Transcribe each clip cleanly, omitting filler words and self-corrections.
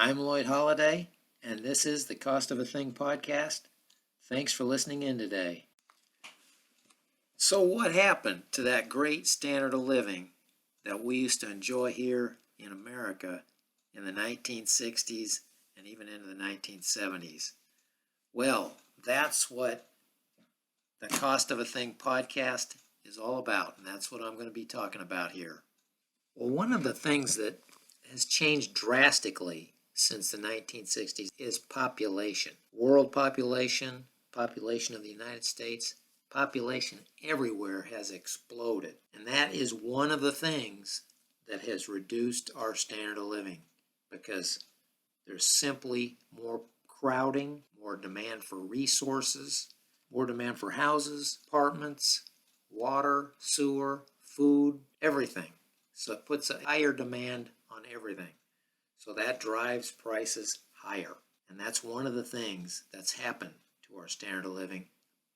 I'm Lloyd Holiday, and this is the Cost of a Thing podcast. Thanks for listening in today. So what happened to that great standard of living that we used to enjoy here in America in the 1960s and even into the 1970s? Well, that's what the Cost of a Thing podcast is all about, and that's what I'm going to be talking about here. Well, one of the things that has changed drastically since the 1960s is population. World population, population of the United States, population everywhere has exploded. And that is one of the things that has reduced our standard of living because there's simply more crowding, more demand for resources, more demand for houses, apartments, water, sewer, food, everything. So it puts a higher demand on everything. So that drives prices higher. And that's one of the things that's happened to our standard of living.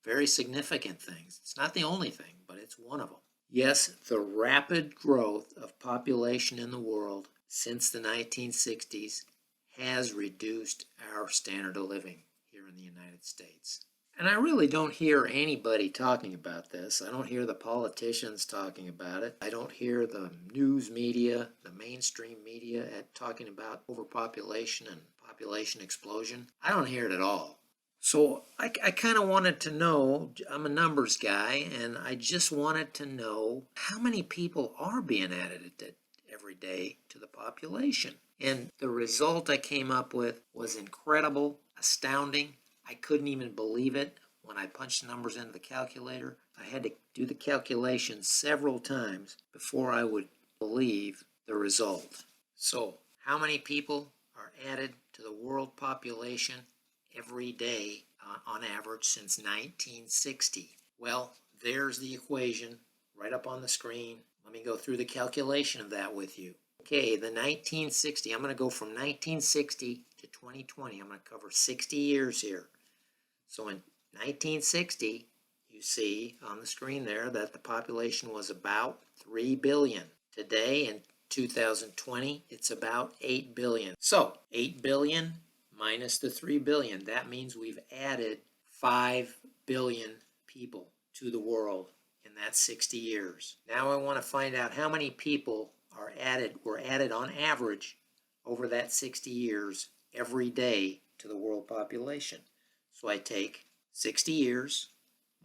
Very significant things. It's not the only thing, but it's one of them. Yes, the rapid growth of population in the world since the 1960s has reduced our standard of living here in the United States. And I really don't hear anybody talking about this. I don't hear the politicians talking about it. I don't hear the news media, the mainstream media talking about overpopulation and population explosion. I don't hear it at all. So I kind of wanted to know, I'm a numbers guy, and I just wanted to know how many people are being added every day to the population. And the result I came up with was incredible, astounding. I couldn't even believe it when I punched the numbers into the calculator. I had to do the calculation several times before I would believe the result. So, how many people are added to the world population every day on average since 1960? Well, there's the equation right up on the screen. Let me go through the calculation of that with you. Okay, the 1960, I'm going to go from 1960 to 2020. I'm going to cover 60 years here. So in 1960, you see on the screen there that the population was about 3 billion. Today in 2020, it's about 8 billion. So 8 billion minus the 3 billion, that means we've added 5 billion people to the world in that 60 years. Now I want to find out how many people were added on average over that 60 years every day to the world population. So I take 60 years,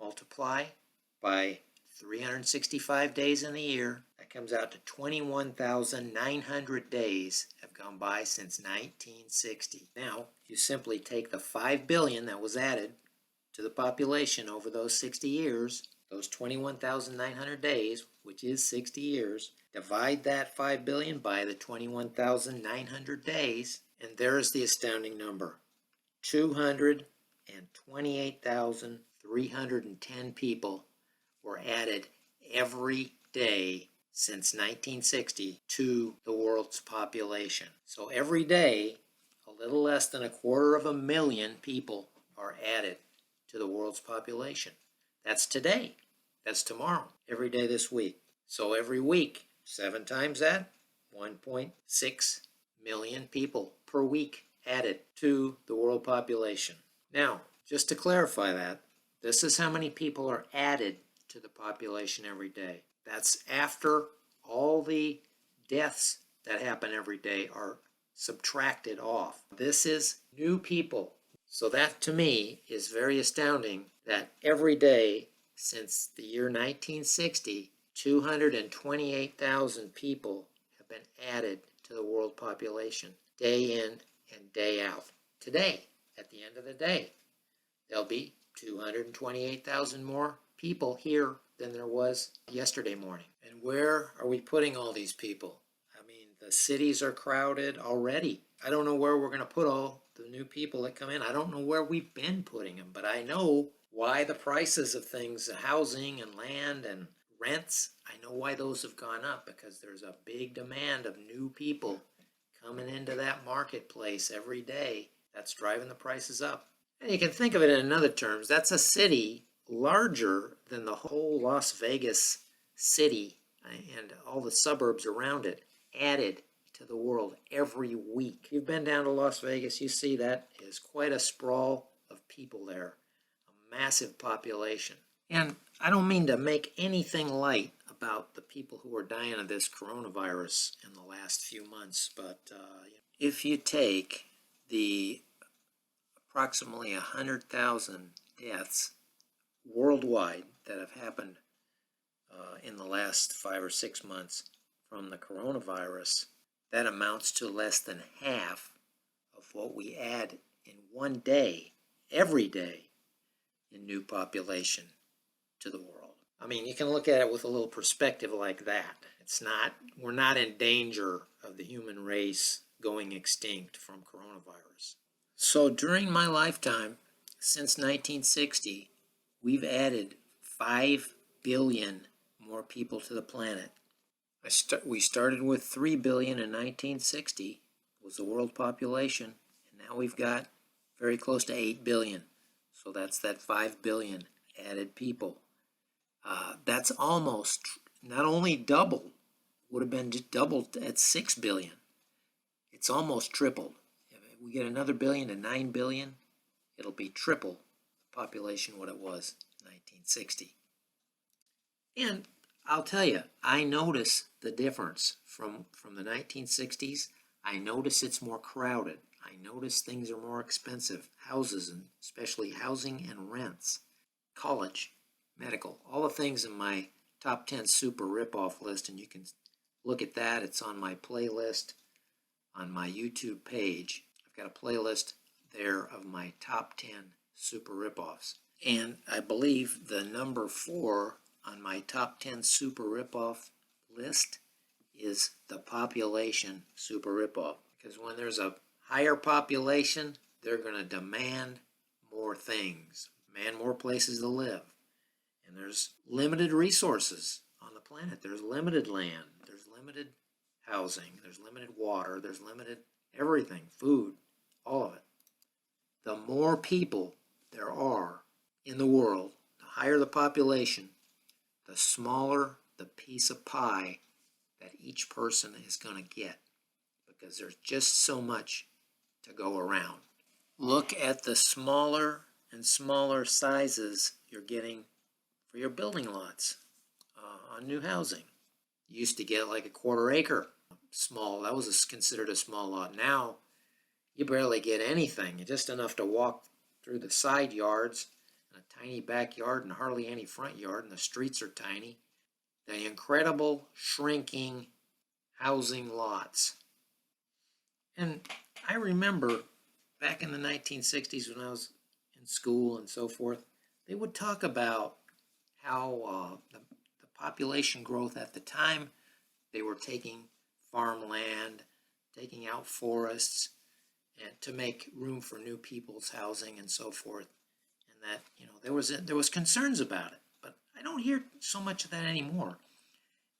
multiply by 365 days in the year. That comes out to 21,900 days have gone by since 1960. Now, you simply take the 5 billion that was added to the population over those 60 years, those 21,900 days, which is 60 years, divide that 5 billion by the 21,900 days, and there's the astounding number. 228,310 people were added every day since 1960 to the world's population. So every day, a little less than 250,000 people are added to the world's population. That's today. That's tomorrow. Every day this week. So every week, 7 times that, 1.6 million people per week added to the world population. Now, just to clarify that, this is how many people are added to the population every day. That's after all the deaths that happen every day are subtracted off. This is new people. So that to me is very astounding that every day since the year 1960, 228,000 people have been added to the world population day in and day out. Today, at the end of the day, there'll be 228,000 more people here than there was yesterday morning. And where are we putting all these people? I mean, the cities are crowded already. I don't know where we're going to put all the new people that come in. I don't know where we've been putting them, but I know why the prices of things, housing and land and rents, I know why those have gone up, because there's a big demand of new people coming into that marketplace every day. That's driving the prices up. And you can think of it in other terms. That's a city larger than the whole Las Vegas city and all the suburbs around it added to to the world every week. If you've been down to Las Vegas, you see that is quite a sprawl of people there, a massive population. And I don't mean to make anything light about the people who are dying of this coronavirus in the last few months, but if you take the approximately 100,000 deaths worldwide that have happened in the last 5 or 6 months from the coronavirus, that amounts to less than half of what we add in one day, every day, in new population to the world. I mean, you can look at it with a little perspective like that. We're not in danger of the human race going extinct from coronavirus. So during my lifetime, since 1960, we've added 5 billion more people to the planet. We started with 3 billion in 1960, was the world population, and now we've got very close to 8 billion. So that's that 5 billion added people. That's almost not only double, would have been just doubled at 6 billion. It's almost tripled. If we get another billion to 9 billion, it'll be triple the population what it was in 1960. And I'll tell you, I notice the difference from the 1960s. I notice it's more crowded. I notice things are more expensive. Houses, and especially housing and rents. College, medical, all the things in my top 10 super ripoff list, and you can look at that. It's on my playlist on my YouTube page. I've got a playlist there of my top 10 super ripoffs. And I believe the number 4 on my top 10 super ripoff list is the population super ripoff. Because when there's a higher population, they're going to demand more things, demand more places to live. And there's limited resources on the planet. There's limited land, there's limited housing, there's limited water, there's limited everything, food, all of it. The more people there are in the world, the higher the population, the smaller the piece of pie that each person is going to get, because there's just so much to go around. Look at the smaller and smaller sizes you're getting for your building lots on new housing. You used to get like a quarter acre small. That was considered a small lot. Now you barely get anything, just enough to walk through the side yards and a tiny backyard and hardly any front yard, and the streets are tiny. The incredible shrinking housing lots. And I remember back in the 1960s when I was in school and so forth, they would talk about how the population growth at the time, they were taking farmland, taking out forests, and to make room for new people's housing and so forth. And that, there was concerns about it, but I don't hear so much of that anymore.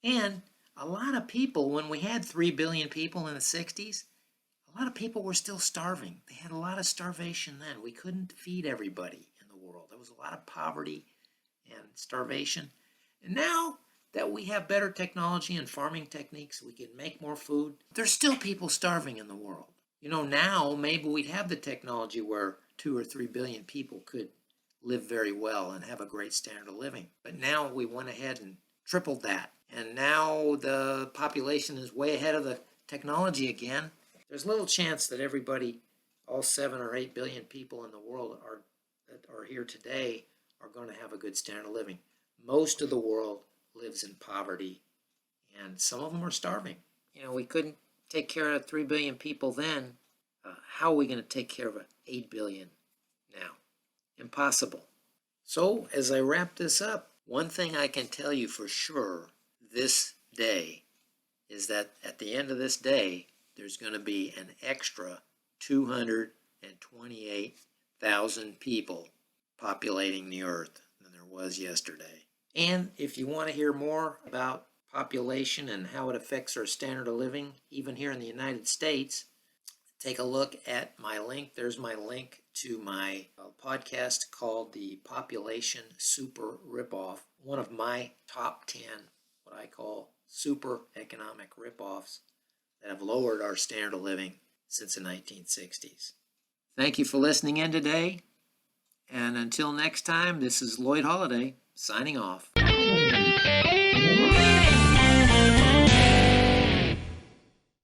And a lot of people, when we had 3 billion people in the 60s, a lot of people were still starving. They had a lot of starvation then. We couldn't feed everybody in the world. There was a lot of poverty and starvation. And now that we have better technology and farming techniques, we can make more food. There's still people starving in the world. Now maybe we'd have the technology where 2 or 3 billion people could live very well and have a great standard of living. But now we went ahead and tripled that. And now the population is way ahead of the technology again. There's little chance that everybody, all 7 or 8 billion people in the world that are here today, are going to have a good standard of living. Most of the world lives in poverty, and some of them are starving. We couldn't take care of 3 billion people then. How are we going to take care of 8 billion now? Impossible. So, as I wrap this up, one thing I can tell you for sure this day is that at the end of this day, there's going to be an extra 228,000 people populating the earth than there was yesterday. And if you want to hear more about population and how it affects our standard of living, even here in the United States, take a look at my link. There's my link to my podcast called the Population Super Ripoff, one of my top 10, what I call super economic ripoffs that have lowered our standard of living since the 1960s. Thank you for listening in today. And until next time, this is Lloyd Holliday signing off.